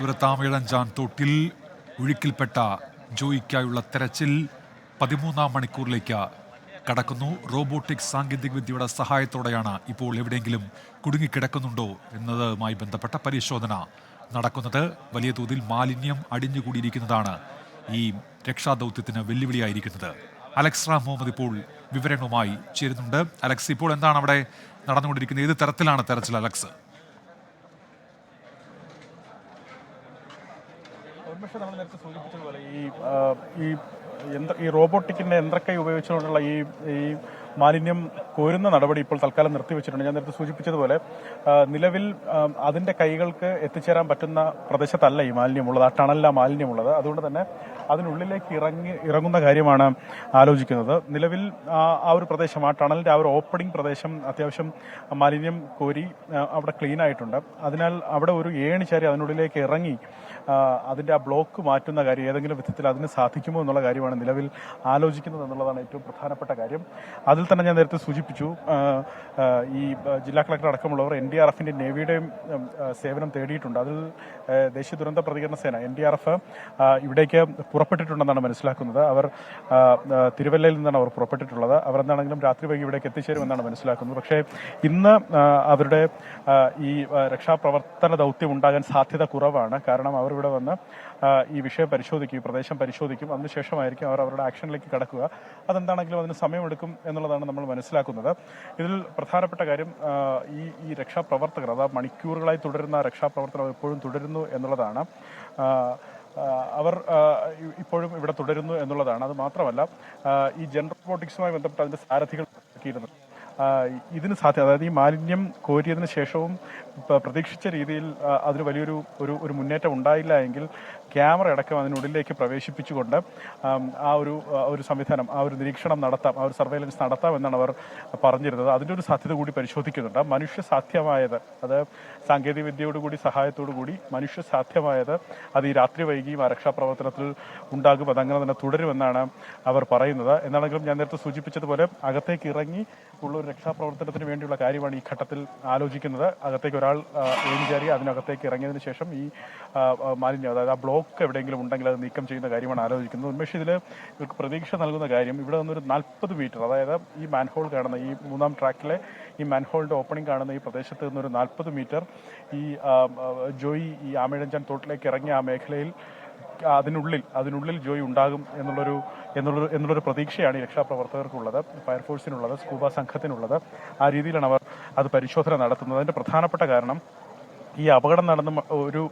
തിരുവനന്തപുരത്താമയിഴഞ്ചാൻ തോട്ടിൽ ഒഴുക്കിൽപ്പെട്ട ജോയിക്കായുള്ള തെരച്ചിൽ 13-ാം മണിക്കൂറിലേക്ക് കടക്കുന്നു. റോബോട്ടിക് സാങ്കേതികവിദ്യയുടെ സഹായത്തോടെയാണ് ഇപ്പോൾ എവിടെയെങ്കിലും കുടുങ്ങിക്കിടക്കുന്നുണ്ടോ എന്നതുമായി ബന്ധപ്പെട്ട പരിശോധന നടക്കുന്നത്. വലിയ തോതിൽ മാലിന്യം അടിഞ്ഞുകൂടിയിരിക്കുന്നതാണ് ഈ രക്ഷാദൗത്യത്തിന് വെല്ലുവിളിയായിരിക്കുന്നത്. അലക്സ് റാം മുഹമ്മദ് ഇപ്പോൾ വിവരങ്ങളുമായി ചേരുന്നുണ്ട്. അലക്സ്, ഇപ്പോൾ എന്താണ് അവിടെ നടന്നുകൊണ്ടിരിക്കുന്നത്? ഏത് തരത്തിലാണ് തെരച്ചിൽ, അലക്സ്? നമ്മൾ നേരത്തെ സൂചിപ്പിച്ചതുപോലെ ഈ റോബോട്ടിക്കിന്റെ യന്ത്രക്കൈ ഉപയോഗിച്ചുകൊണ്ടുള്ള ഈ മാലിന്യം കോരുന്ന നടപടി ഇപ്പോൾ തൽക്കാലം നിർത്തിവെച്ചിട്ടുണ്ട്. ഞാൻ നേരത്തെ സൂചിപ്പിച്ചതുപോലെ നിലവിൽ അതിന്റെ കൈകൾക്ക് എത്തിച്ചേരാൻ പറ്റുന്ന പ്രദേശത്തല്ല ഈ മാലിന്യമുള്ളത്, ആ ടണലിലാ മാലിന്യമുള്ളത്. അതുകൊണ്ട് തന്നെ അതിനുള്ളിലേക്ക് ഇറങ്ങുന്ന കാര്യമാണ് ആലോചിക്കുന്നത്. നിലവിൽ ആ ഒരു പ്രദേശം, ആ ടണലിന്റെ ആ ഒരു ഓപ്പണിംഗ് പ്രദേശം അത്യാവശ്യം മാലിന്യം കോരി അവിടെ ക്ലീൻ ആയിട്ടുണ്ട്. അതിനാൽ അവിടെ ഒരു ഏണി ചാരി അതിനുള്ളിലേക്ക് ഇറങ്ങി അതിന്റെ ആ ബ്ലോക്ക് മാറ്റുന്ന കാര്യം ഏതെങ്കിലും വിധത്തിൽ അതിന് സാധിക്കുമോ എന്നുള്ള കാര്യമാണ് നിലവിൽ ആലോചിക്കുന്നത് എന്നുള്ളതാണ് ഏറ്റവും പ്രധാനപ്പെട്ട കാര്യം. അതിൽ തന്നെ ഞാൻ നേരത്തെ സൂചിപ്പിച്ചു, ഈ ജില്ലാ കളക്ടർ അടക്കമുള്ളവർ NDRFന്റെ നേവിയുടെയും സേവനം തേടിയിട്ടുണ്ട്. അതിൽ ദേശീയ ദുരന്ത പ്രതികരണ സേന NDRF ഇവിടേക്ക് പുറപ്പെട്ടിട്ടുണ്ടെന്നാണ് മനസ്സിലാക്കുന്നത്. അവർ തിരുവല്ലയിൽ നിന്നാണ് അവർ പുറപ്പെട്ടിട്ടുള്ളത്. അവർ എന്താണെങ്കിലും രാത്രി വൈകി ഇവിടേക്ക് എത്തിച്ചേരുമെന്നാണ് മനസ്സിലാക്കുന്നത്. പക്ഷേ ഇന്ന് അവരുടെ ഈ രക്ഷാപ്രവർത്തന ദൗത്യം ഉണ്ടാകാൻ സാധ്യത കുറവാണ്. കാരണം അവർ ഇവിടെ വന്ന് ഈ വിഷയം പരിശോധിക്കും, ഈ പ്രദേശം പരിശോധിക്കും. അതിനുശേഷമായിരിക്കും അവർ അവരുടെ ആക്ഷനിലേക്ക് കടക്കുക. അതെന്താണെങ്കിലും അതിന് സമയമെടുക്കും എന്നുള്ളതാണ് നമ്മൾ മനസ്സിലാക്കുന്നത്. ഇതിൽ പ്രധാനപ്പെട്ട കാര്യം ഈ രക്ഷാപ്രവർത്തകർ, അതായത് മണിക്കൂറുകളായി തുടരുന്ന രക്ഷാപ്രവർത്തനം എപ്പോഴും തുടരുന്നു എന്നുള്ളതാണ്. അവർ ഇപ്പോഴും ഇവിടെ തുടരുന്നു എന്നുള്ളതാണ്. അത് മാത്രമല്ല, ഈ ജനറൽ റോബോട്ടിക്സുമായി ബന്ധപ്പെട്ട് അതിന്റെ സാരഥികൾ ഇറക്കിയിരുന്നു. ഇതിന് സാധ്യത, അതായത് ഈ മാലിന്യം കോരിയതിന് ശേഷവും പ്രതീക്ഷിച്ച രീതിയിൽ അതിന് വലിയൊരു ഒരു മുന്നേറ്റം ഉണ്ടായില്ല എങ്കിൽ ക്യാമറ അടക്കം അതിനുള്ളിലേക്ക് പ്രവേശിപ്പിച്ചുകൊണ്ട് ആ ഒരു സംവിധാനം, ആ ഒരു നിരീക്ഷണം നടത്താം, ആ ഒരു സർവൈലൻസ് നടത്താം എന്നാണ് അവർ പറഞ്ഞിരുന്നത്. അതിൻ്റെ ഒരു സാധ്യത കൂടി പരിശോധിക്കുന്നുണ്ട്. മനുഷ്യ സാധ്യമായത്, അത് സാങ്കേതിക വിദ്യയോടുകൂടി സഹായത്തോടുകൂടി മനുഷ്യ സാധ്യമായത് അത് ഈ രാത്രി വൈകിയും ആ രക്ഷാപ്രവർത്തനത്തിൽ ഉണ്ടാകും. അതങ്ങനെ തന്നെ തുടരുമെന്നാണ് അവർ പറയുന്നത്. എന്നാണെങ്കിലും ഞാൻ നേരത്തെ സൂചിപ്പിച്ചതുപോലെ അകത്തേക്ക് ഇറങ്ങി ഉള്ള ഒരു രക്ഷാപ്രവർത്തനത്തിന് വേണ്ടിയുള്ള കാര്യമാണ് ഈ ഘട്ടത്തിൽ ആലോചിക്കുന്നത്. അകത്തേക്ക് ഒരാൾ ഏണിചാരി അതിനകത്തേക്ക് ഇറങ്ങിയതിനു ശേഷം ഈ മാലിന്യം, അതായത് ആ ബ്ലോക്ക് എവിടെയെങ്കിലും ഉണ്ടെങ്കിൽ അത് നീക്കം ചെയ്യുന്ന കാര്യമാണ് ആലോചിക്കുന്നത്. ഉന്മേഷ്, ഇതിൽ ഇവർക്ക് പ്രതീക്ഷ നൽകുന്ന കാര്യം ഇവിടെ നിന്നൊരു 40 മീറ്റർ, അതായത് ഈ മാൻഹോൾ കാണുന്ന ഈ 3-ാം ട്രാക്കിലെ ഈ മാൻഹോളിന്റെ ഓപ്പണിംഗ് കാണുന്ന ഈ പ്രദേശത്ത് നിന്നൊരു 40 മീറ്റർ ഈ ജോയി ഈ ആമയിഴഞ്ചാൻ തോട്ടിലേക്ക് ഇറങ്ങിയ ആ മേഖലയിൽ അതിനുള്ളിൽ ജോയി ഉണ്ടാകും എന്നുള്ളൊരു പ്രതീക്ഷയാണ് ഈ രക്ഷാപ്രവർത്തകർക്കുള്ളത്, ഫയർഫോഴ്സിനുള്ളത്, സ്കൂബ സംഘത്തിനുള്ളത്. ആ രീതിയിലാണ് അവർ അത് പരിശോധന നടത്തുന്നത്. അതിന്റെ പ്രധാനപ്പെട്ട കാരണം ഈ അപകടം നടന്ന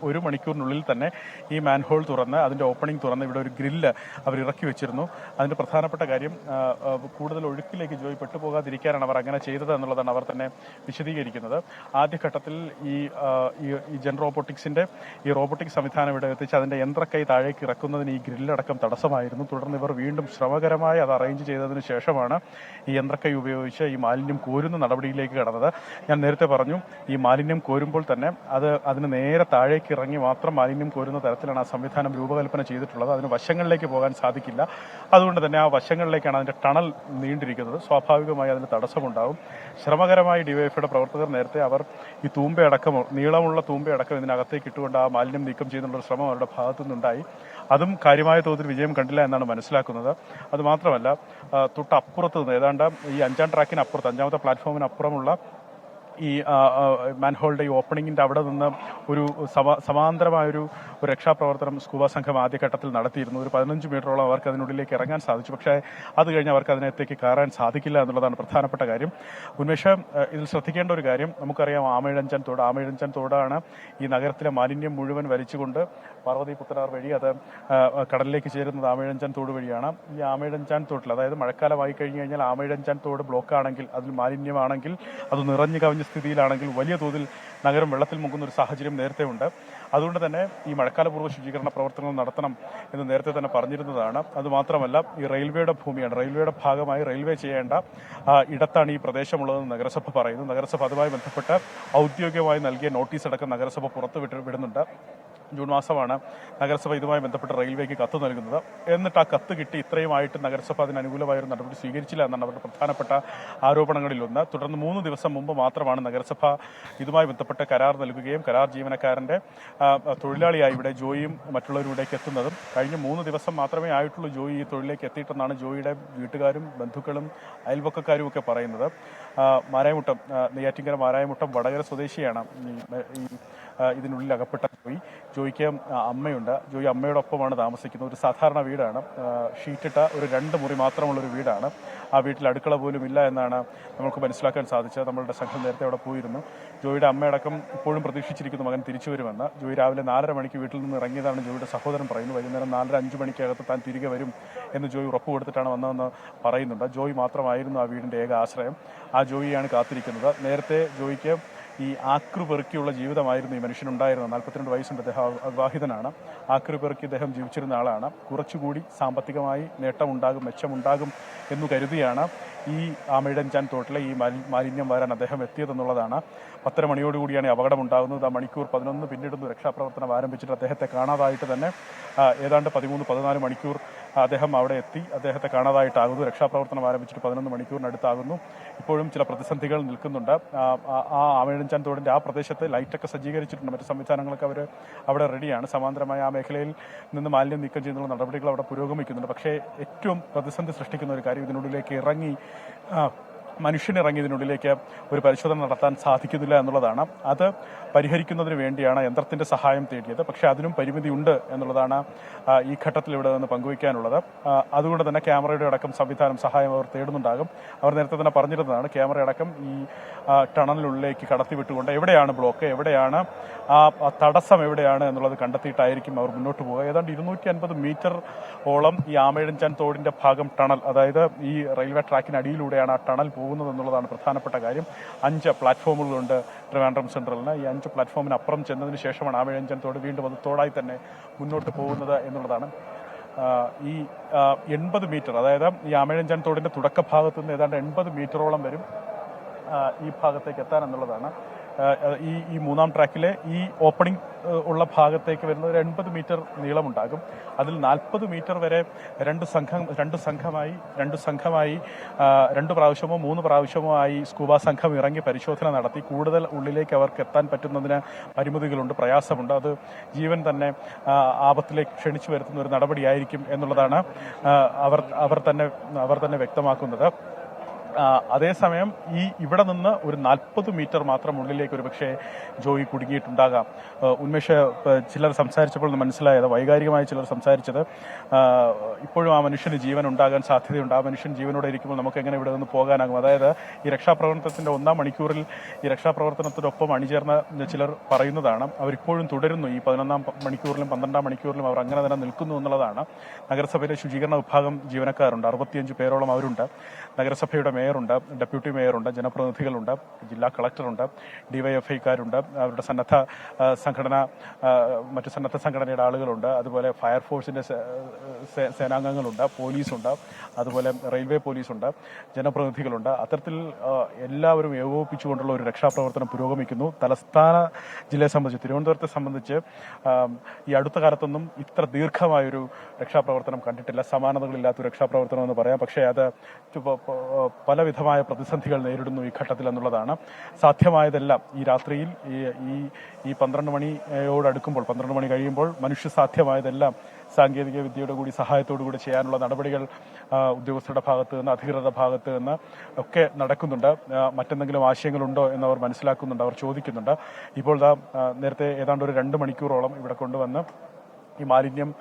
ഒരു മണിക്കൂറിനുള്ളിൽ തന്നെ ഈ മാൻഹോൾ തുറന്ന് അതിന്റെ ഓപ്പണിംഗ് തുറന്ന് ഇവിടെ ഒരു ഗ്രില്ല് അവർ ഇറക്കി വെച്ചിരുന്നു. അതിന്റെ പ്രധാനപ്പെട്ട കാര്യം കൂടുതൽ ഒഴുക്കിലേക്ക് ജോയി പെട്ടുപോകാതിരിക്കാനാണ് അവർ അങ്ങനെ ചെയ്തത് എന്നുള്ളതാണ് അവർ തന്നെ വിശദീകരിക്കുന്നത്. ആദ്യഘട്ടത്തിൽ ഈ ജെൻ റോബോട്ടിക്സിന്റെ ഈ റോബോട്ടിക് സംവിധാനം ഇവിടെ എത്തിച്ച് അതിന്റെ യന്ത്രക്കൈ താഴേക്ക് ഇറക്കുന്നതിന് ഈ ഗ്രില്ലടക്കം തടസ്സമായിരുന്നു. തുടർന്ന് ഇവർ വീണ്ടും ശ്രമകരമായി അത് അറേഞ്ച് ചെയ്തതിനു ശേഷമാണ് ഈ യന്ത്രക്കൈ ഉപയോഗിച്ച് ഈ മാലിന്യം കോരുന്ന നടപടിയിലേക്ക് കടന്നത്. ഞാൻ നേരത്തെ പറഞ്ഞു, ഈ മാലിന്യം കോരുമ്പോൾ തന്നെ അതിന് നേരെ താഴേക്ക് ഇറങ്ങി മാത്രം മാലിന്യം കോരുന്ന തരത്തിലാണ് ആ സംവിധാനം രൂപകൽപ്പന ചെയ്തിട്ടുള്ളത്. അതിന് വശങ്ങളിലേക്ക് പോകാൻ സാധിക്കില്ല. അതുകൊണ്ട് തന്നെ ആ വശങ്ങളിലേക്കാണ് അതിന്റെ ടണൽ നീണ്ടിരിക്കുന്നത്. സ്വാഭാവികമായി അതിന് തടസ്സമുണ്ടാകും. ശ്രമകരമായി ഡിവൈഎഫ്ഐയുടെ പ്രവർത്തകർ നേരത്തെ അവർ ഈ തൂമ്പയടക്കം, നീളമുള്ള തൂമ്പയടക്കം ഇതിനകത്തേക്ക് ഇട്ടുകൊണ്ട് ആ മാലിന്യം നീക്കം ചെയ്യുന്നുള്ളൊരു ശ്രമം അവരുടെ ഭാഗത്തു നിന്നുണ്ടായി. അതും കാര്യമായ തോതിൽ വിജയം കണ്ടില്ല എന്നാണ് മനസ്സിലാക്കുന്നത്. അതുമാത്രമല്ല, തൊട്ടപ്പുറത്ത് നിന്ന് ഏതാണ്ട് ഈ 5-ാം ട്രാക്കിന് അപ്പുറത്ത്, 5-ാമത്തെ പ്ലാറ്റ്ഫോമിന് അപ്പുറമുള്ള ഈ മാൻഹോളിന്റെ ഈ ഓപ്പണിംഗിന്റെ അവിടെ നിന്ന് ഒരു സമാന്തരമായൊരു രക്ഷാപ്രവർത്തനം സ്കൂബ സംഘം ആദ്യഘട്ടത്തിൽ നടത്തിയിരുന്നു. ഒരു 15 മീറ്ററോളം അവർക്ക് അതിനുള്ളിലേക്ക് ഇറങ്ങാൻ സാധിച്ചു. പക്ഷേ അത് കഴിഞ്ഞ് അവർക്ക് അതിനകത്തേക്ക് കയറാൻ സാധിക്കില്ല എന്നുള്ളതാണ് പ്രധാനപ്പെട്ട കാര്യം. ഉന്മേഷം, ഇതിൽ ശ്രദ്ധിക്കേണ്ട ഒരു കാര്യം, നമുക്കറിയാം ആമയിഴഞ്ചാൻ തോടാണ് ഈ നഗരത്തിലെ മാലിന്യം മുഴുവൻ വലിച്ചുകൊണ്ട് പാർവതി പുത്തനാർ വഴി അത് കടലിലേക്ക് ചേരുന്നത് ആമയിഴഞ്ചാൻ തോട് വഴിയാണ്. ഈ ആമയിഴഞ്ചാൻ തോട്ടിൽ, അതായത് മഴക്കാലമായി കഴിഞ്ഞു കഴിഞ്ഞാൽ ആമയിഴഞ്ചാൻ തോട് ബ്ലോക്കാണെങ്കിൽ, അതിൽ മാലിന്യമാണെങ്കിൽ, അത് നിറഞ്ഞു കവിഞ്ഞ സ്ഥിതിയിലാണെങ്കിൽ വലിയ തോതിൽ നഗരം വെള്ളത്തിൽ മുങ്ങുന്ന ഒരു സാഹചര്യം നേരത്തെ ഉണ്ട്. അതുകൊണ്ട് തന്നെ ഈ മഴക്കാലപൂർവ്വ ശുചീകരണ പ്രവർത്തനങ്ങൾ നടത്തണം എന്ന് നേരത്തെ തന്നെ പറഞ്ഞിരുന്നതാണ്. അതുമാത്രമല്ല, ഈ റെയിൽവേയുടെ ഭൂമിയാണ്, റെയിൽവേയുടെ ഭാഗമായി റെയിൽവേ ചെയ്യേണ്ട ഇടത്താണ് ഈ പ്രദേശമുള്ളതെന്ന് നഗരസഭ പറയുന്നു. നഗരസഭ അതുമായി ബന്ധപ്പെട്ട് ഔദ്യോഗികമായി നൽകിയ നോട്ടീസ് അടക്കം നഗരസഭ പുറത്തുവിടുന്നുണ്ട്. ജൂൺ മാസമാണ് നഗരസഭ ഇതുമായി ബന്ധപ്പെട്ട് റെയിൽവേക്ക് കത്ത് നൽകുന്നത്. എന്നിട്ട് ആ കത്ത് കിട്ടി ഇത്രയുമായിട്ട് നഗരസഭ അതിന് അനുകൂലമായ ഒരു നടപടി സ്വീകരിച്ചില്ല എന്നാണ് അവരുടെ പ്രധാനപ്പെട്ട ആരോപണങ്ങളിലൊന്ന്. തുടർന്ന് 3 ദിവസം മുമ്പ് മാത്രമാണ് നഗരസഭ ഇതുമായി ബന്ധപ്പെട്ട് കരാർ നൽകുകയും കരാർ ജീവനക്കാരന്റെ തൊഴിലാളിയായി ഇവിടെ ജോയിയും മറ്റുള്ളവരും ഇവിടേക്ക് എത്തുന്നതും. കഴിഞ്ഞ 3 ദിവസം മാത്രമേ ആയിട്ടുള്ളൂ ജോയി ഈ തൊഴിലേക്ക് എത്തിയിട്ടെന്നാണ് ജോയിയുടെ വീട്ടുകാരും ബന്ധുക്കളും അയൽവക്കക്കാരും ഒക്കെ പറയുന്നത്. മാരായമുട്ടം, നെയ്യാറ്റിൻകര മാരായമുട്ടം വടകര സ്വദേശിയാണ് ഇതിനുള്ളിൽ അകപ്പെട്ട ജോയിക്ക് അമ്മയുണ്ട്. ജോയി അമ്മയോടൊപ്പമാണ് താമസിക്കുന്നത്. ഒരു സാധാരണ വീടാണ്, ഷീറ്റിട്ട ഒരു 2 മുറി മാത്രമുള്ളൊരു വീടാണ്. ആ വീട്ടിൽ അടുക്കള പോലും ഇല്ല എന്നാണ് നമുക്ക് മനസ്സിലാക്കാൻ സാധിച്ചത്. നമ്മളുടെ സംഘം നേരത്തെ അവിടെ പോയിരുന്നു. ജോയിയുടെ അമ്മയടക്കം ഇപ്പോഴും പ്രതീക്ഷിച്ചിരിക്കുന്നു മകൻ തിരിച്ചു വരുമെന്ന്. ജോയി രാവിലെ 4:30 മണിക്ക് വീട്ടിൽ നിന്ന് ഇറങ്ങിയതാണ് ജോയിയുടെ സഹോദരൻ പറയുന്നു. വൈകുന്നേരം 4:30-5 മണിക്കകത്ത് താൻ തിരികെ വരും എന്ന് ജോയി ഉറപ്പ് കൊടുത്തിട്ടാണ് വന്നതെന്ന് പറയുന്നുണ്ട്. ജോയി മാത്രമായിരുന്നു ആ വീടിന്റെ ഏക ആശ്രയം. ആ ജോയിയാണ് കാത്തിരിക്കുന്നത്. നേരത്തെ ജോയിക്ക് ഈ ആക്രു പെറുക്കിയുള്ള ജീവിതമായിരുന്നു ഈ മനുഷ്യനുണ്ടായിരുന്നത്. 42 വയസ്സുണ്ട്, അദ്ദേഹം അവിവാഹിതനാണ്. ആക്രു പെറുക്കി അദ്ദേഹം ജീവിച്ചിരുന്ന ആളാണ്. കുറച്ചുകൂടി സാമ്പത്തികമായി നേട്ടമുണ്ടാകും, മെച്ചമുണ്ടാകും എന്നു കരുതിയാണ് ഈ ആമയിഴഞ്ചാൻ തോട്ടിലെ ഈ മാലിന്യം വാരാൻ അദ്ദേഹം എത്തിയതെന്നുള്ളതാണ്. 10:30 മണിയോടുകൂടിയാണ് ഈ അപകടം ഉണ്ടാകുന്നത്. ആ മണിക്കൂർ 11 പിന്നിടുന്നു രക്ഷാപ്രവർത്തനം ആരംഭിച്ചിട്ട് അദ്ദേഹത്തെ കാണാതായിട്ട് തന്നെ ഏതാണ്ട് 13-14 മണിക്കൂർ അദ്ദേഹം അവിടെ എത്തി. അദ്ദേഹത്തെ കാണാതായിട്ടാകുന്നു. രക്ഷാപ്രവർത്തനം ആരംഭിച്ചിട്ട് 11 മണിക്കൂറിനടുത്താകുന്നു. ഇപ്പോഴും ചില പ്രതിസന്ധികൾ നിൽക്കുന്നുണ്ട്. ആ ആമയിഴഞ്ചാൻ തോടിന്റെ ആ പ്രദേശത്ത് ലൈറ്റൊക്കെ സജ്ജീകരിച്ചിട്ടുണ്ട്. മറ്റ് സംവിധാനങ്ങളൊക്കെ അവർ അവിടെ റെഡിയാണ്. സമാന്തരമായ ആ മേഖലയിൽ നിന്ന് മാലിന്യം നീക്കം ചെയ്യുന്ന നടപടികൾ അവിടെ പുരോഗമിക്കുന്നുണ്ട്. പക്ഷേ ഏറ്റവും പ്രതിസന്ധി സൃഷ്ടിക്കുന്ന ഒരു കാര്യം ഇതിനുള്ളിലേക്ക് മനുഷ്യനിറങ്ങി ഇതിനുള്ളിലേക്ക് ഒരു പരിശോധന നടത്താൻ സാധിക്കുന്നില്ല എന്നുള്ളതാണ്. അത് പരിഹരിക്കുന്നതിന് വേണ്ടിയാണ് യന്ത്രത്തിന്റെ സഹായം തേടിയത്. പക്ഷേ അതിനും പരിമിതിയുണ്ട് എന്നുള്ളതാണ് ഈ ഘട്ടത്തിൽ ഇവിടെ നിന്ന് പങ്കുവയ്ക്കാനുള്ളത്. അതുകൊണ്ട് തന്നെ ക്യാമറയുടെ അടക്കം സഹായം അവർ തേടുന്നുണ്ടാകും. അവർ നേരത്തെ തന്നെ പറഞ്ഞിരുന്നതാണ് ക്യാമറ അടക്കം ഈ ടണലിനുള്ളിലേക്ക് കടത്തിവിട്ടുകൊണ്ട് എവിടെയാണ് ബ്ലോക്ക്, എവിടെയാണ് ആ തടസ്സം എവിടെയാണ് എന്നുള്ളത് കണ്ടെത്തിയിട്ടായിരിക്കും അവർ മുന്നോട്ട് പോകുക. ഏതാണ്ട് 250 മീറ്റർ ഓളം ഈ ആമയിഴഞ്ചാൻ തോടിന്റെ ഭാഗം ടണൽ, അതായത് ഈ റെയിൽവേ ട്രാക്കിനടിയിലൂടെയാണ് ആ ടണൽ പോകുന്നത് എന്നുള്ളതാണ് പ്രധാനപ്പെട്ട കാര്യം. 5 പ്ലാറ്റ്ഫോമുകളുണ്ട് ട്രിവാൻഡ്രം സെൻട്രലിന്. ഈ 5 പ്ലാറ്റ്ഫോമിന് അപ്പുറം ചെന്നതിന് ശേഷമാണ് ആമയിഴഞ്ചാൻ തോട് വീണ്ടും അത് തോടായി തന്നെ മുന്നോട്ട് പോകുന്നത് എന്നുള്ളതാണ്. ഈ 80 മീറ്റർ, അതായത് ഈ ആമയിഴഞ്ചാൻ തോടിന്റെ തുടക്ക ഭാഗത്തു നിന്ന് ഏതാണ്ട് 80 മീറ്ററോളം വരും ഈ ഭാഗത്തേക്ക് എത്താൻ എന്നുള്ളതാണ്. ഈ 3-ാം ട്രാക്കിലെ ഈ ഓപ്പണിംഗ് ഉള്ള ഭാഗത്തേക്ക് വരുന്നത് ഒരു 80 മീറ്റർ നീളമുണ്ടാകും. അതിൽ 40 മീറ്റർ വരെ രണ്ട് സംഘമായി 2 പ്രാവശ്യമോ 3 പ്രാവശ്യമോ ആയി സ്കൂബ സംഘം ഇറങ്ങി പരിശോധന നടത്തി. കൂടുതൽ ഉള്ളിലേക്ക് അവർക്ക് എത്താൻ പറ്റുന്നതിന് പരിമിതികളുണ്ട്, പ്രയാസമുണ്ട്. അത് ജീവൻ തന്നെ ആപത്തിലേക്ക് ക്ഷണിച്ചു വരുത്തുന്ന ഒരു നടപടിയായിരിക്കും എന്നുള്ളതാണ് അവർ തന്നെ വ്യക്തമാക്കുന്നത്. അതേസമയം ഇവിടെ നിന്ന് ഒരു 40 മീറ്റർ മാത്രം ഉള്ളിലേക്ക് ഒരു പക്ഷേ ജോയി കുടുങ്ങിയിട്ടുണ്ടാകാം. ഉന്മേഷ് ചിലർ സംസാരിച്ചപ്പോൾ മനസ്സിലായത്, വൈകാരികമായി ചിലർ സംസാരിച്ചത്, ഇപ്പോഴും ആ മനുഷ്യന് ജീവൻ ഉണ്ടാകാൻ സാധ്യതയുണ്ട്. ആ മനുഷ്യൻ ജീവനോടെ ഇരിക്കുമ്പോൾ നമുക്ക് എങ്ങനെ ഇവിടെ നിന്ന് പോകാനാകും? അതായത് ഈ രക്ഷാപ്രവർത്തനത്തിന്റെ 1-ാം മണിക്കൂറിൽ ഈ രക്ഷാപ്രവർത്തനത്തിനൊപ്പം അണിചേർന്ന ചിലർ പറയുന്നതാണ്. അവരിപ്പോഴും തുടരുന്നു. ഈ 11-ാം മണിക്കൂറിലും 12-ാം മണിക്കൂറിലും അവർ അങ്ങനെ തന്നെ നിൽക്കുന്നു എന്നുള്ളതാണ്. നഗരസഭയിലെ ശുചീകരണ വിഭാഗം ജീവനക്കാരുണ്ട്, 65 പേരോളം അവരുണ്ട്. നഗരസഭയുടെ മേയറുണ്ട്, ഡെപ്യൂട്ടി മേയറുണ്ട്, ജനപ്രതിനിധികളുണ്ട്, ജില്ലാ കളക്ടറുണ്ട്, ഡിവൈഎഫ്ഐക്കാരുണ്ട്, അവരുടെ മറ്റു സന്നദ്ധ സംഘടനയുടെ ആളുകളുണ്ട്, അതുപോലെ ഫയർഫോഴ്സിന്റെ സേനാംഗങ്ങളുണ്ട്, പോലീസുണ്ട്, അതുപോലെ റെയിൽവേ പോലീസുണ്ട്, ജനപ്രതിനിധികളുണ്ട്. അത്തരത്തിൽ എല്ലാവരും ഏകോപിപ്പിച്ചുകൊണ്ടുള്ള ഒരു രക്ഷാപ്രവർത്തനം പുരോഗമിക്കുന്നു. തലസ്ഥാന ജില്ലയെ സംബന്ധിച്ച്, തിരുവനന്തപുരത്തെ സംബന്ധിച്ച് ഈ അടുത്ത കാലത്തൊന്നും ഇത്ര ദീർഘമായൊരു രക്ഷാപ്രവർത്തനം കണ്ടിട്ടില്ല. സമാനതകളില്ലാത്ത രക്ഷാപ്രവർത്തനം എന്ന് പറയാം. പക്ഷേ അത് പലവിധമായ പ്രതിസന്ധികൾ നേരിടുന്നു ഈ ഘട്ടത്തിൽ എന്നുള്ളതാണ്. സാധ്യമായതെല്ലാം ഈ രാത്രിയിൽ ഈ 12 മണിയോടടുക്കുമ്പോൾ, 12 മണി കഴിയുമ്പോൾ മനുഷ്യ സാധ്യമായതെല്ലാം സാങ്കേതിക വിദ്യയുടെ കൂടി സഹായത്തോടു കൂടി ചെയ്യാനുള്ള നടപടികൾ ഉദ്യോഗസ്ഥരുടെ ഭാഗത്ത് നിന്ന്, അധികൃതരുടെ ഭാഗത്ത് നിന്ന് ഒക്കെ നടക്കുന്നുണ്ട്. മറ്റെന്തെങ്കിലും ആശയങ്ങളുണ്ടോ എന്നവർ മനസ്സിലാക്കുന്നുണ്ട്, അവർ ചോദിക്കുന്നുണ്ട്. ഇപ്പോൾ നേരത്തെ ഏതാണ്ട് ഒരു 2 മണിക്കൂറോളം ഇവിടെ കൊണ്ടുവന്ന് ഈ മാലിന്യം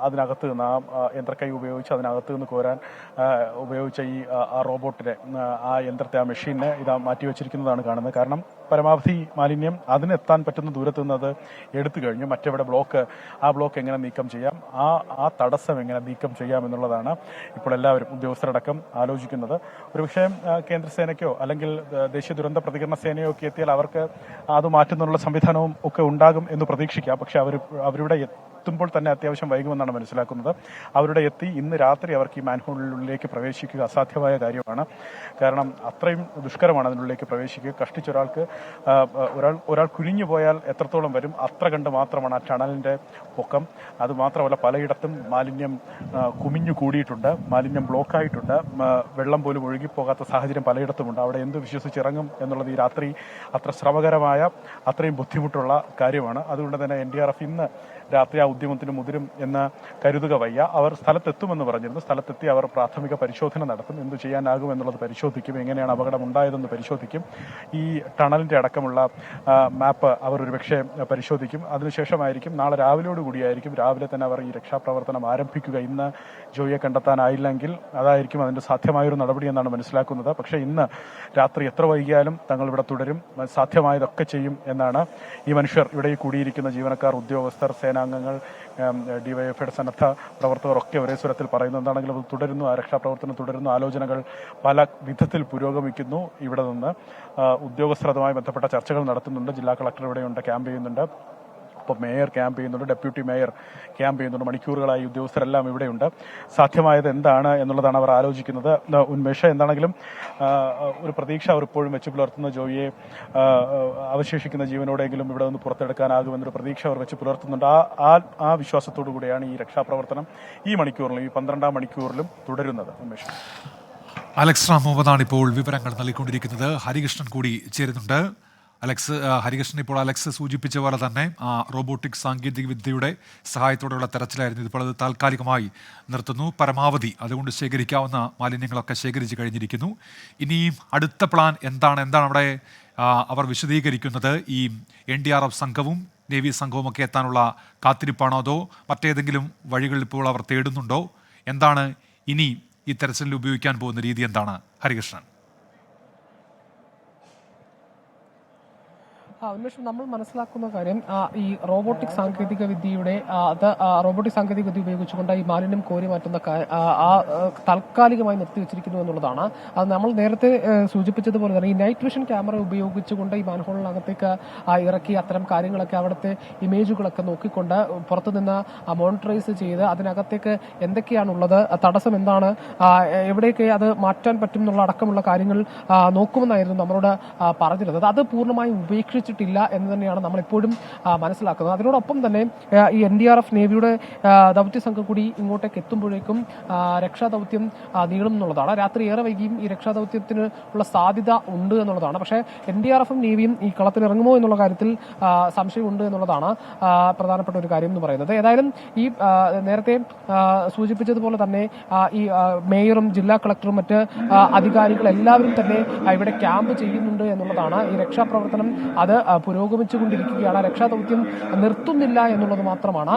അതിനകത്ത് നിന്ന് ആ യന്ത്രക്കൈ ഉപയോഗിച്ച് അതിനകത്ത് നിന്ന് കോരാൻ ഉപയോഗിച്ച ആ റോബോട്ടിനെ, ആ യന്ത്രത്തെ, ആ മെഷീനെ മാറ്റിവെച്ചിരിക്കുന്നതാണ് കാണുന്നത്. കാരണം പരമാവധി മാലിന്യം അതിനെത്താൻ പറ്റുന്ന ദൂരത്ത് നിന്ന് അത് എടുത്തു കഴിഞ്ഞു. മറ്റെവിടെ ആ ബ്ലോക്ക് എങ്ങനെ നീക്കം ചെയ്യാം, ആ തടസ്സം എങ്ങനെ നീക്കം ചെയ്യാം എന്നുള്ളതാണ് ഇപ്പോൾ എല്ലാവരും ഉദ്യോഗസ്ഥരടക്കം ആലോചിക്കുന്നത്. ഒരുപക്ഷെ കേന്ദ്രസേനയ്ക്കോ അല്ലെങ്കിൽ ദേശീയ ദുരന്ത പ്രതികരണ സേനയോ ഒക്കെ എത്തിയാൽ അവർക്ക് അത് മാറ്റുന്നതിനുള്ള സംവിധാനവും ഒക്കെ ഉണ്ടാകും എന്ന് പ്രതീക്ഷിക്കാം. പക്ഷെ അവരുടെ എത്തുമ്പോൾ തന്നെ അത്യാവശ്യം വൈകുമെന്നാണ് മനസ്സിലാക്കുന്നത്. അവരുടെ എത്തി ഇന്ന് രാത്രി അവർക്ക് ഈ മാൻഹോളിനുള്ളിലേക്ക് പ്രവേശിക്കുക അസാധ്യമായ കാര്യമാണ്. കാരണം അത്രയും ദുഷ്കരമാണ് അതിനുള്ളിലേക്ക് പ്രവേശിക്കുക. കഷ്ടിച്ചൊരാൾക്ക് ഒരാൾ കുനിഞ്ഞു പോയാൽ എത്രത്തോളം വരും അത്ര കണ്ട് മാത്രമാണ് ആ ടണലിന്റെ പൊക്കം. അതുമാത്രമല്ല, പലയിടത്തും മാലിന്യം കുമിഞ്ഞു കൂടിയിട്ടുണ്ട്, മാലിന്യം ബ്ലോക്കായിട്ടുണ്ട്, വെള്ളം പോലും ഒഴുകിപ്പോകാത്ത സാഹചര്യം പലയിടത്തുമുണ്ട്. അവിടെ എന്ത് വിശ്വസിച്ചിറങ്ങും എന്നുള്ളത് ഈ രാത്രി അത്ര ശ്രമകരമായ, അത്രയും ബുദ്ധിമുട്ടുള്ള കാര്യമാണ്. അതുകൊണ്ട് തന്നെ NDRF ഇന്ന് രാത്രി ആ ഉദ്യമത്തിന് മുതിരും എന്ന് കരുതുക വയ്യ. അവർ സ്ഥലത്തെത്തുമെന്ന് പറഞ്ഞിരുന്നു. സ്ഥലത്തെത്തി അവർ പ്രാഥമിക പരിശോധന നടത്തും. എന്തു ചെയ്യാനാകും എന്നുള്ളത് പരിശോധിക്കും. എങ്ങനെയാണ് അപകടം ഉണ്ടായതെന്ന് പരിശോധിക്കും. ഈ ടണലിന്റെ അടക്കമുള്ള മാപ്പ് അവർ ഒരുപക്ഷെ പരിശോധിക്കും. അതിനുശേഷമായിരിക്കും നാളെ രാവിലെയോടുകൂടിയായിരിക്കും രാവിലെ തന്നെ അവർ ഈ രക്ഷാപ്രവർത്തനം ആരംഭിക്കുക. ഇന്ന് ജോയിയെ കണ്ടെത്താനായില്ലെങ്കിൽ അതായിരിക്കും അതിന്റെ സാധ്യമായൊരു നടപടി എന്നാണ് മനസ്സിലാക്കുന്നത്. പക്ഷേ ഇന്ന് രാത്രി എത്ര വൈകിയാലും തങ്ങൾ ഇവിടെ തുടരും, സാധ്യമായതൊക്കെ ചെയ്യും എന്നാണ് ഈ മനുഷ്യർ, ഇവിടെ കൂടിയിരിക്കുന്ന ജീവനക്കാർ, ഉദ്യോഗസ്ഥർ, സേനാംഗങ്ങൾ, ഡിവൈഎഫ്ഐയുടെ സന്നദ്ധ പ്രവർത്തകർ ഒക്കെ ഒരേ സ്വരത്തിൽ പറയുന്നു. എന്താണെങ്കിലും അത് തുടരുന്നു, ആ രക്ഷാപ്രവർത്തനം തുടരുന്നു. ആലോചനകൾ പല വിധത്തിൽ പുരോഗമിക്കുന്നു. ഇവിടെ നിന്ന് ഉദ്യോഗസ്ഥർ അതുമായി ബന്ധപ്പെട്ട ചർച്ചകൾ നടത്തുന്നുണ്ട്. ജില്ലാ കളക്ടർ ഇവിടെയുണ്ട്, ക്യാമ്പ് ചെയ്യുന്നുണ്ട്. ഒപ്പം മേയർ ക്യാമ്പ് ചെയ്യുന്നുണ്ട്, ഡെപ്യൂട്ടി മേയർ ക്യാമ്പ് ചെയ്യുന്നുണ്ട്. മണിക്കൂറുകളായി ഉദ്യോഗസ്ഥരെല്ലാം ഇവിടെയുണ്ട്. സാധ്യമായത് എന്താണ് എന്നുള്ളതാണ് അവർ ആലോചിക്കുന്നത്. ഉന്മേഷ, എന്താണെങ്കിലും ഒരു പ്രതീക്ഷ അവർ ഇപ്പോഴും വെച്ച് പുലർത്തുന്ന ജോയിയെ അവശേഷിക്കുന്ന ജീവനോടെങ്കിലും ഇവിടെ നിന്ന് പുറത്തെടുക്കാനാകുമെന്നൊരു പ്രതീക്ഷ അവർ വെച്ച് പുലർത്തുന്നുണ്ട്. ആ വിശ്വാസത്തോടു കൂടിയാണ് ഈ രക്ഷാപ്രവർത്തനം ഈ മണിക്കൂറിലും, ഈ 12-ാം മണിക്കൂറിലും തുടരുന്നത്. ഉന്മേഷ, അലക്സ് റാം മുഹമ്മദാണ് ഇപ്പോൾ വിവരങ്ങൾ നൽകിക്കൊണ്ടിരിക്കുന്നത്. ഹരികൃഷ്ണൻ കൂടി ചേരുന്നുണ്ട്. ഹരികൃഷ്ണൻ, ഇപ്പോൾ അലക്സ് സൂചിപ്പിച്ച പോലെ തന്നെ റോബോട്ടിക് സാങ്കേതിക വിദ്യയുടെ സഹായത്തോടെയുള്ള തെരച്ചിലായിരുന്നു. ഇതിപ്പോൾ അത് താൽക്കാലികമായി നിർത്തുന്നു. പരമാവധി അതുകൊണ്ട് ശേഖരിക്കാവുന്ന മാലിന്യങ്ങളൊക്കെ ശേഖരിച്ച് കഴിഞ്ഞിരിക്കുന്നു. ഇനിയും അടുത്ത പ്ലാൻ എന്താണ് അവിടെ അവർ വിശദീകരിക്കുന്നത്? ഈ NDRF സംഘവും നേവി സംഘവും ഒക്കെ എത്താനുള്ള കാത്തിരിപ്പാണോ, അതോ മറ്റേതെങ്കിലും വഴികൾ ഇപ്പോൾ അവർ തേടുന്നുണ്ടോ? എന്താണ് ഇനി ഈ തെരച്ചിലിൽ ഉപയോഗിക്കാൻ പോകുന്ന രീതി എന്താണ് ഹരികൃഷ്ണൻ? ഉന്മേഷം, നമ്മൾ മനസ്സിലാക്കുന്ന കാര്യം ഈ റോബോട്ടിക് സാങ്കേതിക വിദ്യയുടെ റോബോട്ടിക് സാങ്കേതിക വിദ്യ ഉപയോഗിച്ചുകൊണ്ട് ഈ മാലിന്യം കോരി മാറ്റുന്ന താൽക്കാലികമായി നിർത്തിവെച്ചിരിക്കുന്നു എന്നുള്ളതാണ്. അത് നമ്മൾ നേരത്തെ സൂചിപ്പിച്ചതുപോലെ തന്നെ ഈ നൈറ്റ് വിഷൻ ക്യാമറ ഉപയോഗിച്ചുകൊണ്ട് ഈ മാൻഹോളിനകത്തേക്ക് ഇറക്കി അത്തരം കാര്യങ്ങളൊക്കെ, അവിടുത്തെ ഇമേജുകളൊക്കെ നോക്കിക്കൊണ്ട് പുറത്തുനിന്ന് മോണിറ്ററൈസ് ചെയ്ത് അതിനകത്തേക്ക് എന്തൊക്കെയാണുള്ളത്, തടസ്സം എന്താണ്, എവിടെയൊക്കെ അത് മാറ്റാൻ പറ്റും എന്നുള്ള അടക്കമുള്ള കാര്യങ്ങൾ നോക്കുമെന്നായിരുന്നു നമ്മളോട് പറഞ്ഞിരുന്നത്. അത് പൂർണ്ണമായും ഉപേക്ഷിച്ചിട്ടില്ല എന്ന് തന്നെയാണ് നമ്മൾ എപ്പോഴും മനസ്സിലാക്കുന്നത്. അതിനോടൊപ്പം തന്നെ ഈ NDRF നേവിയുടെ ദൗത്യ സംഘം കൂടി ഇങ്ങോട്ടേക്ക് എത്തുമ്പോഴേക്കും രക്ഷാദൗത്യം നീളും എന്നുള്ളതാണ്. രാത്രി ഏറെ വൈകിയും ഈ രക്ഷാദൗത്യത്തിന് ഉള്ള സാധ്യത ഉണ്ട് എന്നുള്ളതാണ്. പക്ഷേ NDRFും നേവിയും ഈ കളത്തിലിറങ്ങുമോ എന്നുള്ള കാര്യത്തിൽ സംശയമുണ്ട് എന്നുള്ളതാണ് പ്രധാനപ്പെട്ട ഒരു കാര്യം എന്ന് പറയുന്നത്. ഏതായാലും ഈ നേരത്തെ സൂചിപ്പിച്ചതുപോലെ തന്നെ ഈ മേയറും ജില്ലാ കളക്ടറും മറ്റ് അധികാരികൾ എല്ലാവരും തന്നെ ഇവിടെ ക്യാമ്പ് ചെയ്യുന്നുണ്ട് എന്നുള്ളതാണ്. ഈ രക്ഷാപ്രവർത്തനം അത് പുരോഗമിച്ചുകൊണ്ടിരിക്കുകയാണ്. രക്ഷാദൗത്യം നിർത്തുന്നില്ല എന്നുള്ളത് മാത്രമാണ്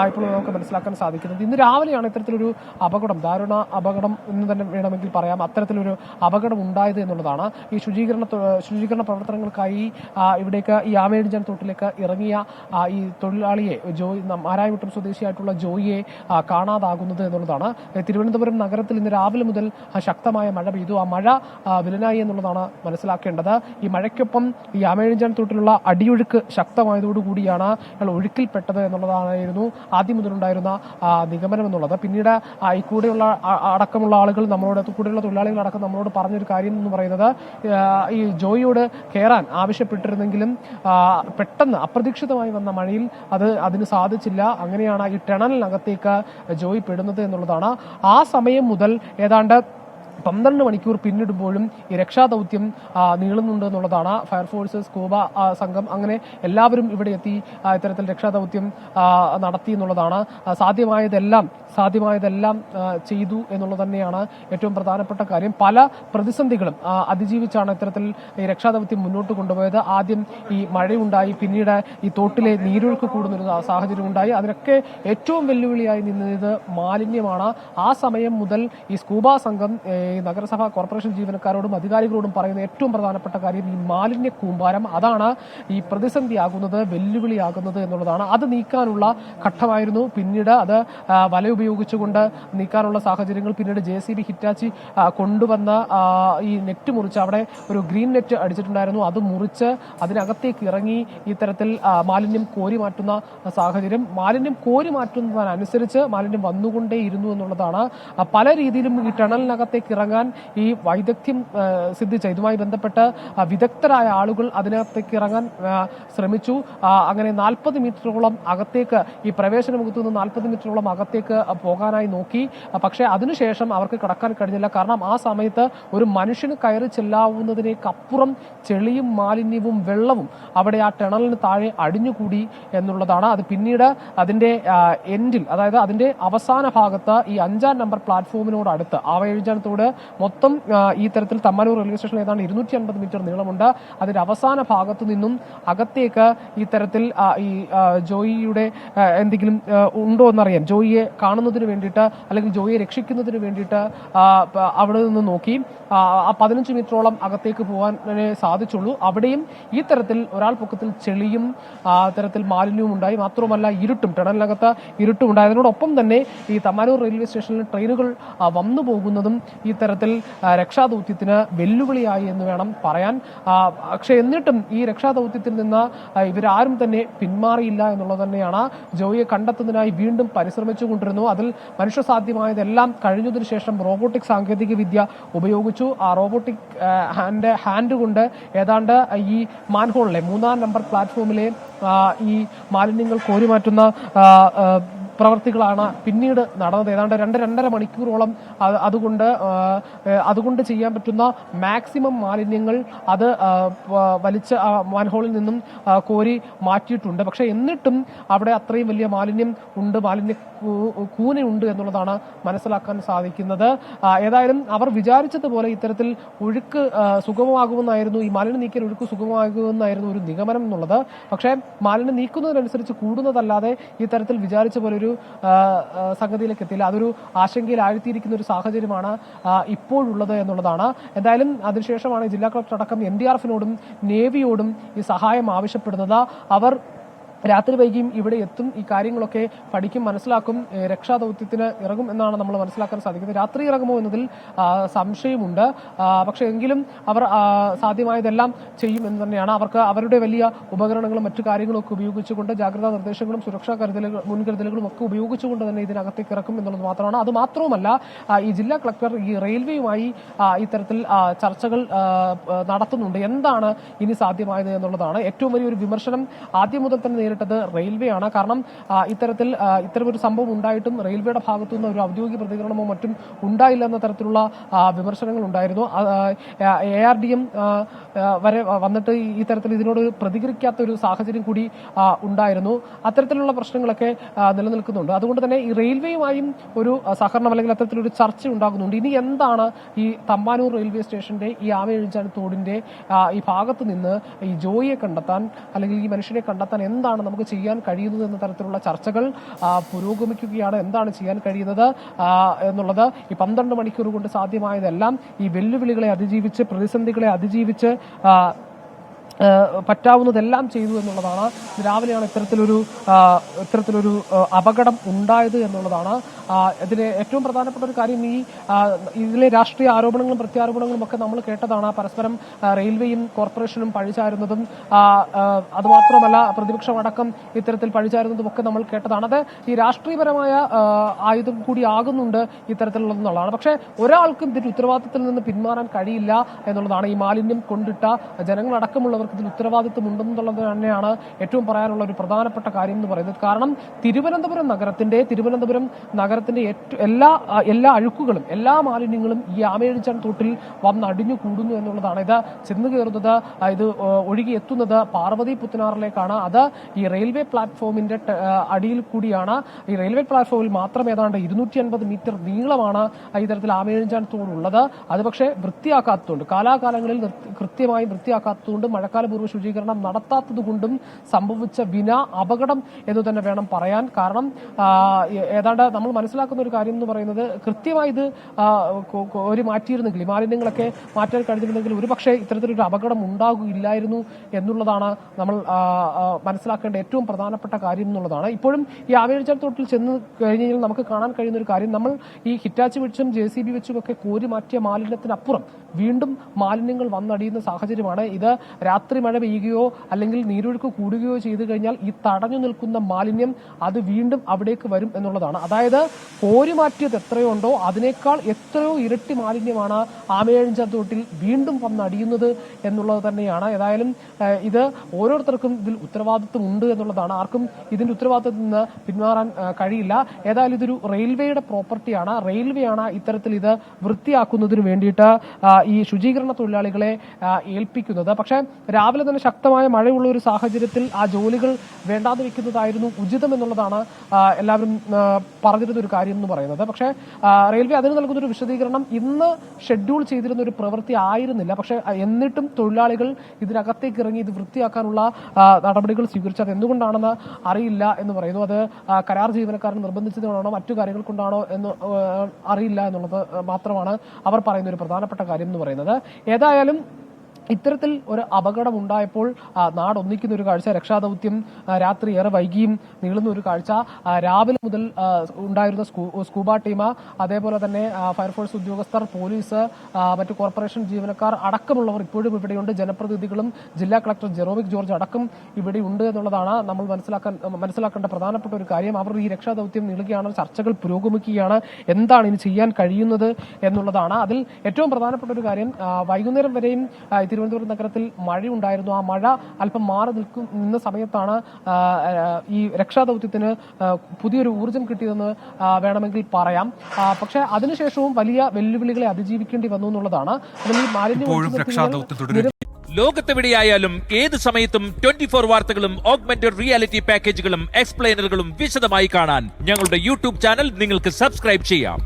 ഇപ്പോൾ നമുക്ക് മനസ്സിലാക്കാൻ സാധിക്കുന്നത്. ഇന്ന് രാവിലെയാണ് ഇത്തരത്തിലൊരു അപകടം, ദാരുണ അപകടം എന്ന് തന്നെ വേണമെങ്കിൽ പറയാം, അത്തരത്തിലൊരു അപകടം ഉണ്ടായത് എന്നുള്ളതാണ്. ഈ ശുചീകരണ പ്രവർത്തനങ്ങൾക്കായി ഇവിടേക്ക് ഈ ആമേഴിഞ്ചാൻ തോട്ടിലേക്ക് ഇറങ്ങിയ ഈ തൊഴിലാളിയെ മാരായമുട്ടം സ്വദേശിയായിട്ടുള്ള ജോയിയെ കാണാതാകുന്നത് എന്നുള്ളതാണ്. തിരുവനന്തപുരം നഗരത്തിൽ ഇന്ന് രാവിലെ മുതൽ ശക്തമായ മഴ പെയ്തു. ആ മഴ വിലനായി എന്നുള്ളതാണ് മനസ്സിലാക്കേണ്ടത്. ഈ മഴയ്ക്കൊപ്പം ഈ ആമേഴിഞ്ചാൻ തോട്ടിലുള്ള അടിയൊഴുക്ക് ശക്തമായതോടുകൂടിയാണ് ഇയാൾ ഒഴുക്കിൽപ്പെട്ടത് എന്നുള്ളതായിരുന്നു ആദ്യം മുതലുണ്ടായിരുന്ന നിഗമനം എന്നുള്ളത്. പിന്നീട് ഈ കൂടെയുള്ള അടക്കമുള്ള ആളുകൾ കൂടെയുള്ള തൊഴിലാളികൾ അടക്കം നമ്മളോട് പറഞ്ഞൊരു കാര്യം എന്ന് പറയുന്നത്, ഈ ജോയിയോട് കയറാൻ ആവശ്യപ്പെട്ടിരുന്നെങ്കിലും പെട്ടെന്ന് അപ്രതീക്ഷിതമായി വന്ന മഴയിൽ അതിന് സാധിച്ചില്ല. അങ്ങനെയാണ് ഈ ടണലിനകത്തേക്ക് ജോയി പെടുന്നത് എന്നുള്ളതാണ്. ആ സമയം മുതൽ ഏതാണ്ട് 12 മണിക്കൂർ പിന്നിടുമ്പോഴും ഈ രക്ഷാദൗത്യം നീളുന്നുണ്ട് എന്നുള്ളതാണ്. ഫയർഫോഴ്സ്, സ്കൂബ സംഘം, അങ്ങനെ എല്ലാവരും ഇവിടെ എത്തി ഇത്തരത്തിൽ രക്ഷാദൗത്യം നടത്തി എന്നുള്ളതാണ്. സാധ്യമായതെല്ലാം ചെയ്തു എന്നുള്ളത് തന്നെയാണ് ഏറ്റവും പ്രധാനപ്പെട്ട കാര്യം. പല പ്രതിസന്ധികളും അതിജീവിച്ചാണ് ഇത്തരത്തിൽ ഈ രക്ഷാദൗത്യം മുന്നോട്ട് കൊണ്ടുപോയത്. ആദ്യം ഈ മഴയുണ്ടായി, പിന്നീട് ഈ തോട്ടിലെ നീരൊഴുക്ക് കൂടുന്നൊരു സാഹചര്യം ഉണ്ടായി. അതിനൊക്കെ ഏറ്റവും വെല്ലുവിളിയായി നിന്നത് മാലിന്യമാണ്. ആ സമയം മുതൽ ഈ സ്കൂബ സംഘം ഈ നഗരസഭാ കോർപ്പറേഷൻ ജീവനക്കാരോടും അധികാരികളോടും പറയുന്ന ഏറ്റവും പ്രധാനപ്പെട്ട കാര്യം ഈ മാലിന്യ കൂമ്പാരം അതാണ് ഈ പ്രതിസന്ധിയാകുന്നത്, വെല്ലുവിളിയാകുന്നത് എന്നുള്ളതാണ്. അത് നീക്കാനുള്ള ഘട്ടമായിരുന്നു. പിന്നീട് അത് വല ഉപയോഗിച്ചുകൊണ്ട് നീക്കാനുള്ള സാഹചര്യങ്ങൾ, പിന്നീട് JCB ഹിറ്റാച്ചി കൊണ്ടുവന്ന ഈ നെറ്റ് മുറിച്ച് അവിടെ ഒരു ഗ്രീൻ നെറ്റ് അടിച്ചിട്ടുണ്ടായിരുന്നു, അത് മുറിച്ച് അതിനകത്തേക്ക് ഇറങ്ങി ഇത്തരത്തിൽ മാലിന്യം കോരി മാറ്റുന്ന സാഹചര്യം. മാലിന്യം കോരി മാറ്റുന്നതിനനുസരിച്ച് മാലിന്യം വന്നുകൊണ്ടേയിരുന്നു എന്നുള്ളതാണ്. പല രീതിയിലും ഈ ടണലിനകത്തേക്ക് ഇറങ്ങാൻ ഈ വൈദഗ്ധ്യം സിദ്ധിച്ച, ഇതുമായി ബന്ധപ്പെട്ട് വിദഗ്ധരായ ആളുകൾ അതിനകത്തേക്ക് ഇറങ്ങാൻ ശ്രമിച്ചു. അങ്ങനെ 40 മീറ്ററോളം അകത്തേക്ക്, ഈ പ്രവേശന മുഖത്തു നിന്ന് 40 മീറ്ററോളം അകത്തേക്ക് പോകാനായി നോക്കി. പക്ഷേ അതിനുശേഷം അവർക്ക് കടക്കാൻ കഴിഞ്ഞില്ല. കാരണം ആ സമയത്ത് ഒരു മനുഷ്യന് കയറി ചെല്ലാവുന്നതിനേക്കപ്പുറം ചെളിയും മാലിന്യവും വെള്ളവും അവിടെ ആ ടണലിന് താഴെ അടിഞ്ഞുകൂടി എന്നുള്ളതാണ്. അത് പിന്നീട് അതിന്റെ എൻഡിൽ, അതായത് അതിന്റെ അവസാന ഭാഗത്ത് ഈ 5-ാം നമ്പർ പ്ലാറ്റ്ഫോമിനോട് അടുത്ത് ആവയഴിഞ്ഞത്തോട് മൊത്തം ഈ തരത്തിൽ തമ്പാനൂർ റെയിൽവേ സ്റ്റേഷൻ ഏതാണ്ട് 250 മീറ്റർ നീളമുണ്ട്. അതിന്റെ അവസാന ഭാഗത്തു നിന്നും അകത്തേക്ക് ഈ തരത്തിൽ ഈ ജോയിയുടെ എന്തെങ്കിലും ഉണ്ടോ എന്നറിയാൻ, ജോയിയെ കാണുന്നതിന് വേണ്ടിയിട്ട് അല്ലെങ്കിൽ ജോയിയെ രക്ഷിക്കുന്നതിന് വേണ്ടിയിട്ട് അവിടെ നിന്ന് നോക്കി. 15 മീറ്ററോളം അകത്തേക്ക് പോകാൻ സാധിച്ചുള്ളൂ. അവിടെയും ഈ തരത്തിൽ ഒരാൾ പൊക്കത്തിൽ ചെളിയും തരത്തിൽ മാലിന്യവും ഉണ്ടായി. മാത്രമല്ല ഇരുട്ടും, ടണലിനകത്ത് ഇരുട്ടും ഉണ്ടായി. അതിനോടൊപ്പം തന്നെ ഈ തമ്പാനൂർ റെയിൽവേ സ്റ്റേഷനിൽ ട്രെയിനുകൾ വന്നു പോകുന്നതും ഈ തരത്തിൽ രക്ഷാദൌത്യത്തിന് വെല്ലുവിളിയായി എന്ന് വേണം പറയാൻ. പക്ഷെ എന്നിട്ടും ഈ രക്ഷാദൌത്യത്തിൽ നിന്ന് ഇവരാരും തന്നെ പിന്മാറിയില്ല എന്നുള്ളത് തന്നെയാണ്. ജോയിയെ കണ്ടെത്തുന്നതിനായി വീണ്ടും പരിശ്രമിച്ചുകൊണ്ടിരുന്നു. അതിൽ മനുഷ്യസാധ്യമായതെല്ലാം കഴിഞ്ഞതിനു ശേഷം റോബോട്ടിക് സാങ്കേതിക വിദ്യ ഉപയോഗിച്ചു. ആ റോബോട്ടിക് ഹാൻഡ് കൊണ്ട് ഏതാണ്ട് ഈ മാൻഹോളിലെ 3-ാം നമ്പർ പ്ലാറ്റ്ഫോമിലെ ഈ മാലിന്യങ്ങൾ കോരിമാറ്റുന്ന പ്രവർത്തികളാണ് പിന്നീട് നടന്നത്. ഏതാണ്ട് 2-2.5 മണിക്കൂറോളം അതുകൊണ്ട് ചെയ്യാൻ പറ്റുന്ന മാക്സിമം മാലിന്യങ്ങൾ അത് വലിച്ച് മാൻഹോളിൽ നിന്നും കോരി മാറ്റിയിട്ടുണ്ട്. പക്ഷെ എന്നിട്ടും അവിടെ അത്രയും വലിയ മാലിന്യം ഉണ്ട്, മാലിന്യ കൂനയുണ്ട് എന്നുള്ളതാണ് മനസ്സിലാക്കാൻ സാധിക്കുന്നത്. ഏതായാലും അവർ വിചാരിച്ചതുപോലെ ഇത്തരത്തിൽ ഒഴുക്ക് സുഗമമാകുമെന്നായിരുന്നു, ഈ മാലിന്യം നീക്കിയാൽ ഒഴുക്ക് സുഗമമാകുമെന്നായിരുന്നു ഒരു നിഗമനം എന്നുള്ളത്. പക്ഷേ മാലിന്യം നീക്കുന്നതിനനുസരിച്ച് കൂടുന്നതല്ലാതെ ഈ തരത്തിൽ വിചാരിച്ച പോലെ ഒരു സംഗതിയിലേക്ക് എത്തിയില്ല. അതൊരു ആശങ്കയിൽ ആഴ്ത്തിയിരിക്കുന്ന ഒരു സാഹചര്യമാണ് ഇപ്പോഴുള്ളത് എന്നുള്ളതാണ്. എന്തായാലും അതിനുശേഷമാണ് ജില്ലാ കളക്ടർ അടക്കം NDRF-നോടും നേവിയോടും ഈ സഹായം ആവശ്യപ്പെടുന്നത്. അവർ രാത്രി വൈകിയും ഇവിടെ എത്തും, ഈ കാര്യങ്ങളൊക്കെ പഠിക്കും, മനസ്സിലാക്കും, രക്ഷാദൌത്യത്തിന് ഇറങ്ങും എന്നാണ് നമ്മൾ മനസ്സിലാക്കാൻ സാധിക്കുന്നത്. രാത്രി ഇറങ്ങുമോ എന്നതിൽ സംശയമുണ്ട്. പക്ഷേ എങ്കിലും അവർ സാധ്യമായതെല്ലാം ചെയ്യും എന്ന് തന്നെയാണ്. അവർക്ക് അവരുടെ വലിയ ഉപകരണങ്ങളും മറ്റു കാര്യങ്ങളും ഒക്കെ ഉപയോഗിച്ചുകൊണ്ട്, ജാഗ്രതാ നിർദ്ദേശങ്ങളും സുരക്ഷാ മുൻകരുതലുകളും ഒക്കെ ഉപയോഗിച്ചുകൊണ്ട് തന്നെ ഇതിനകത്തേക്ക് ഇറക്കും എന്നുള്ളത് മാത്രമാണ്. അത് മാത്രവുമല്ല, ഈ ജില്ലാ കളക്ടർ ഈ റെയിൽവേയുമായി ഇത്തരത്തിൽ ചർച്ചകൾ നടത്തുന്നുണ്ട്. എന്താണ് ഇനി സാധ്യമായത് എന്നുള്ളതാണ്. ഏറ്റവും വലിയൊരു വിമർശനം ആദ്യം മുതൽ തന്നെ റെയിൽവേ ആണ്. കാരണം ഇത്തരമൊരു സംഭവം ഉണ്ടായിട്ടും റെയിൽവേയുടെ ഭാഗത്തു നിന്ന് ഒരു ഔദ്യോഗിക പ്രതികരണമോ മറ്റും ഉണ്ടായില്ല എന്ന തരത്തിലുള്ള വിമർശനങ്ങൾ ഉണ്ടായിരുന്നു. ARDM വരെ വന്നിട്ട് ഈ തരത്തിൽ ഇതിനോട് പ്രതികരിക്കാത്ത ഒരു സാഹചര്യം കൂടി ഉണ്ടായിരുന്നു. അത്തരത്തിലുള്ള പ്രശ്നങ്ങളൊക്കെ നിലനിൽക്കുന്നുണ്ട്. അതുകൊണ്ട് തന്നെ ഈ റെയിൽവേയുമായും ഒരു സഹകരണം അല്ലെങ്കിൽ അത്തരത്തിലൊരു ചർച്ച ഉണ്ടാകുന്നുണ്ട്. ഇനി എന്താണ് ഈ തമ്പാനൂർ റെയിൽവേ സ്റ്റേഷന്റെ ഈ ആവയഴിച്ചാൻ തോടിന്റെ ഈ ഭാഗത്ത് നിന്ന് ഈ ജോയിയെ കണ്ടെത്താൻ അല്ലെങ്കിൽ ഈ മനുഷ്യനെ കണ്ടെത്താൻ എന്താണ് നമുക്ക് ചെയ്യാൻ കഴിയുന്നത് എന്ന തരത്തിലുള്ള ചർച്ചകൾ പുരോഗമിക്കുകയാണ്. എന്താണ് ചെയ്യാൻ കഴിയുന്നത് എന്നുള്ളത് ഈ 12 മണിക്കൂർ കൊണ്ട് സാധ്യമായതെല്ലാം ഈ വെല്ലുവിളികളെ അതിജീവിച്ച്, പ്രതിസന്ധികളെ അതിജീവിച്ച് പറ്റാവുന്നതെല്ലാം ചെയ്തു എന്നുള്ളതാണ്. രാവിലെയാണ് ഇത്തരത്തിലൊരു അപകടം ഉണ്ടായത് എന്നുള്ളതാണ്. ഇതിലെ ഏറ്റവും പ്രധാനപ്പെട്ട ഒരു കാര്യം, ഇതിലെ രാഷ്ട്രീയ ആരോപണങ്ങളും പ്രത്യാരോപണങ്ങളും ഒക്കെ നമ്മൾ കേട്ടതാണ്. പരസ്പരം റെയിൽവേയും കോർപ്പറേഷനും പഴിചാരുന്നതും അതുമാത്രമല്ല പ്രതിപക്ഷം അടക്കം ഇത്തരത്തിൽ പഴിചാരുന്നതും ഒക്കെ നമ്മൾ കേട്ടതാണ്. അത് ഈ രാഷ്ട്രീയപരമായ ആയുധം കൂടി ആകുന്നുണ്ട് ഇത്തരത്തിലുള്ളതെന്നുള്ളതാണ്. പക്ഷേ ഒരാൾക്കും ഇതിന്റെ ഉത്തരവാദിത്തത്തിൽ നിന്ന് പിന്മാറാൻ കഴിയില്ല എന്നുള്ളതാണ്. ഈ മാലിന്യം കൊണ്ടിട്ട ജനങ്ങളടക്കമുള്ളവർക്ക് ഇതിൽ ഉത്തരവാദിത്വം ഉണ്ടെന്നുള്ളത് തന്നെയാണ് ഏറ്റവും പറയാനുള്ള ഒരു പ്രധാനപ്പെട്ട കാര്യം എന്ന് പറയുന്നത്. കാരണം തിരുവനന്തപുരം നഗരത്തിന്റെ എല്ലാ അഴുക്കുകളും എല്ലാ മാലിന്യങ്ങളും ഈ ആമയഴിച്ചാൻ തോട്ടിൽ വന്നടിഞ്ഞു കൂടുന്നു എന്നുള്ളതാണ്. ഇത് ചെന്ന് കയറുന്നത്, ഇത് ഒഴുകി എത്തുന്നത് പാർവതി പുത്തനാറിലേക്കാണ്. അത് ഈ റെയിൽവേ പ്ലാറ്റ്ഫോമിന്റെ അടിയിൽ കൂടിയാണ്. ഈ റെയിൽവേ പ്ലാറ്റ്ഫോമിൽ മാത്രം ഏതാണ്ട് 250 മീറ്റർ നീളമാണ് ഈ തരത്തിൽ ആമയഴിച്ചാൻ തോടുള്ളത്. അത് പക്ഷേ വൃത്തിയാക്കാത്തതുകൊണ്ട്, കാലാകാലങ്ങളിൽ കൃത്യമായി വൃത്തിയാക്കാത്തതുകൊണ്ട്, മഴക്കാലപൂർവ്വ ശുചീകരണം നടത്താത്തത് കൊണ്ടും സംഭവിച്ച അപകടം എന്ന് തന്നെ വേണം പറയാൻ. കാരണം ഏതാണ്ട് നമ്മൾ മനസ്സിലാക്കുന്ന ഒരു കാര്യം എന്ന് പറയുന്നത്, കൃത്യമായി ഇത് ഒരു മാറ്റിയിരുന്നെങ്കിൽ, ഈ മാലിന്യങ്ങളൊക്കെ മാറ്റാൻ കഴിഞ്ഞിരുന്നെങ്കിൽ ഒരുപക്ഷെ ഇത്തരത്തിലൊരു അപകടം ഉണ്ടാകുകയില്ലായിരുന്നു എന്നുള്ളതാണ് നമ്മൾ മനസ്സിലാക്കേണ്ട ഏറ്റവും പ്രധാനപ്പെട്ട കാര്യം എന്നുള്ളതാണ്. ഇപ്പോഴും ഈ ആവേലിച്ചാൽത്തോട്ടിൽ ചെന്ന് കഴിഞ്ഞാൽ നമുക്ക് കാണാൻ കഴിയുന്ന ഒരു കാര്യം, നമ്മൾ ഈ ഹിറ്റാച്ച് വെച്ചും JCB വെച്ചും ഒക്കെ കോരി മാറ്റിയ മാലിന്യത്തിനപ്പുറം വീണ്ടും മാലിന്യങ്ങൾ വന്നടിയുന്ന സാഹചര്യമാണ്. ഇത് രാത്രി മഴ പെയ്യുകയോ അല്ലെങ്കിൽ നീരൊഴുക്ക് കൂടുകയോ ചെയ്തു കഴിഞ്ഞാൽ ഈ തടഞ്ഞു നിൽക്കുന്ന മാലിന്യം അത് വീണ്ടും അവിടേക്ക് വരും എന്നുള്ളതാണ്. അതായത് കോരി മാറ്റിയത് എത്രയോ ഉണ്ടോ അതിനേക്കാൾ എത്രയോ ഇരട്ടി മാലിന്യമാണ് ആമേഴഞ്ചാത്തോട്ടിൽ വീണ്ടും വന്നടിയുന്നത് എന്നുള്ളത് തന്നെയാണ്. ഏതായാലും ഇത് ഓരോരുത്തർക്കും ഇതിൽ ഉത്തരവാദിത്വം ഉണ്ട് എന്നുള്ളതാണ്. ആർക്കും ഇതിന്റെ ഉത്തരവാദിത്വത്തിൽ നിന്ന് പിന്മാറാൻ കഴിയില്ല. ഏതായാലും ഇതൊരു റെയിൽവേയുടെ പ്രോപ്പർട്ടിയാണ്. റെയിൽവേയാണ് ഇത്തരത്തിൽ ഇത് വൃത്തിയാക്കുന്നതിന് വേണ്ടിയിട്ട് ഈ ശുചീകരണ തൊഴിലാളികളെ ഏൽപ്പിക്കുന്നത്. പക്ഷേ രാവിലെ തന്നെ ശക്തമായ മഴയുള്ള ഒരു സാഹചര്യത്തിൽ ആ ജോലികൾ വേണ്ടാതെ വെക്കുന്നതായിരുന്നു ഉചിതം എന്നുള്ളതാണ് എല്ലാവരും പറഞ്ഞിരുന്ന ഒരു കാര്യം എന്ന് പറയുന്നത്. പക്ഷേ റെയിൽവേ അതിന് നൽകുന്നൊരു വിശദീകരണം, ഇന്ന് ഷെഡ്യൂൾ ചെയ്തിരുന്ന ഒരു പ്രവൃത്തി ആയിരുന്നില്ല. പക്ഷേ എന്നിട്ടും തൊഴിലാളികൾ ഇതിനകത്തേക്ക് ഇറങ്ങി ഇത് വൃത്തിയാക്കാനുള്ള നടപടികൾ സ്വീകരിച്ചത് എന്തുകൊണ്ടാണെന്ന് അറിയില്ല എന്ന് പറയുന്നു. അത് കരാർ ജീവനക്കാരൻ നിർബന്ധിച്ചതുകൊണ്ടാണോ മറ്റു കാര്യങ്ങൾ കൊണ്ടാണോ എന്ന് അറിയില്ല എന്നുള്ളത് മാത്രമാണ് അവർ പറയുന്ന ഒരു പ്രധാനപ്പെട്ട കാര്യം എന്ന് പറയുന്നത്. ഏതായാലും ഇത്തരത്തിൽ ഒരു അപകടം ഉണ്ടായപ്പോൾ നാടൊന്നിക്കുന്ന ഒരു കാഴ്ച, രക്ഷാദൌത്യം രാത്രി ഏറെ വൈകിയും നീളുന്ന ഒരു കാഴ്ച, രാവിലെ മുതൽ ഉണ്ടായിരുന്ന സ്കൂബ ടീം, അതേപോലെ തന്നെ ഫയർഫോഴ്സ് ഉദ്യോഗസ്ഥർ, പോലീസ്, മറ്റു കോർപ്പറേഷൻ ജീവനക്കാർ അടക്കമുള്ളവർ ഇപ്പോഴും ഇവിടെയുണ്ട്. ജനപ്രതിനിധികളും ജില്ലാ കളക്ടർ ജെറോമിക് ജോർജ് അടക്കം ഇവിടെയുണ്ട് എന്നുള്ളതാണ് നമ്മൾ മനസ്സിലാക്കേണ്ട പ്രധാനപ്പെട്ട ഒരു കാര്യം. അവർ ഈ രക്ഷാദൌത്യം നീളുകയാണ്, ചർച്ചകൾ പുരോഗമിക്കുകയാണ്, എന്താണ് ഇനി ചെയ്യാൻ കഴിയുന്നത് എന്നുള്ളതാണ്. അതിൽ ഏറ്റവും പ്രധാനപ്പെട്ട ഒരു കാര്യം, വൈകുന്നേരം വരെയും തിരുവനന്തപുരം നഗരത്തിൽ മഴയുണ്ടായിരുന്നു. ആ മഴ അല്പം മാറി നിന്ന സമയത്താണ് ഈ രക്ഷാദൌത്യത്തിന് പുതിയൊരു ഊർജ്ജം കിട്ടിയതെന്ന് വേണമെങ്കിൽ പറയാം. പക്ഷേ അതിനുശേഷവും വലിയ വെല്ലുവിളികളെ അതിജീവിക്കേണ്ടി വന്നു എന്നുള്ളതാണ്. അതിൽ ഈ മാലിന്യം ലോകത്തെവിടെയായാലും ഏത് സമയത്തും 24 വാർത്തകളും ഓഗ്മെന്റഡ് റിയാലിറ്റി പാക്കേജുകളും എക്സ്പ്ലെയിനറുകളും വിശദമായി കാണാൻ ഞങ്ങളുടെ യൂട്യൂബ് ചാനൽ നിങ്ങൾക്ക് സബ്സ്ക്രൈബ് ചെയ്യാം.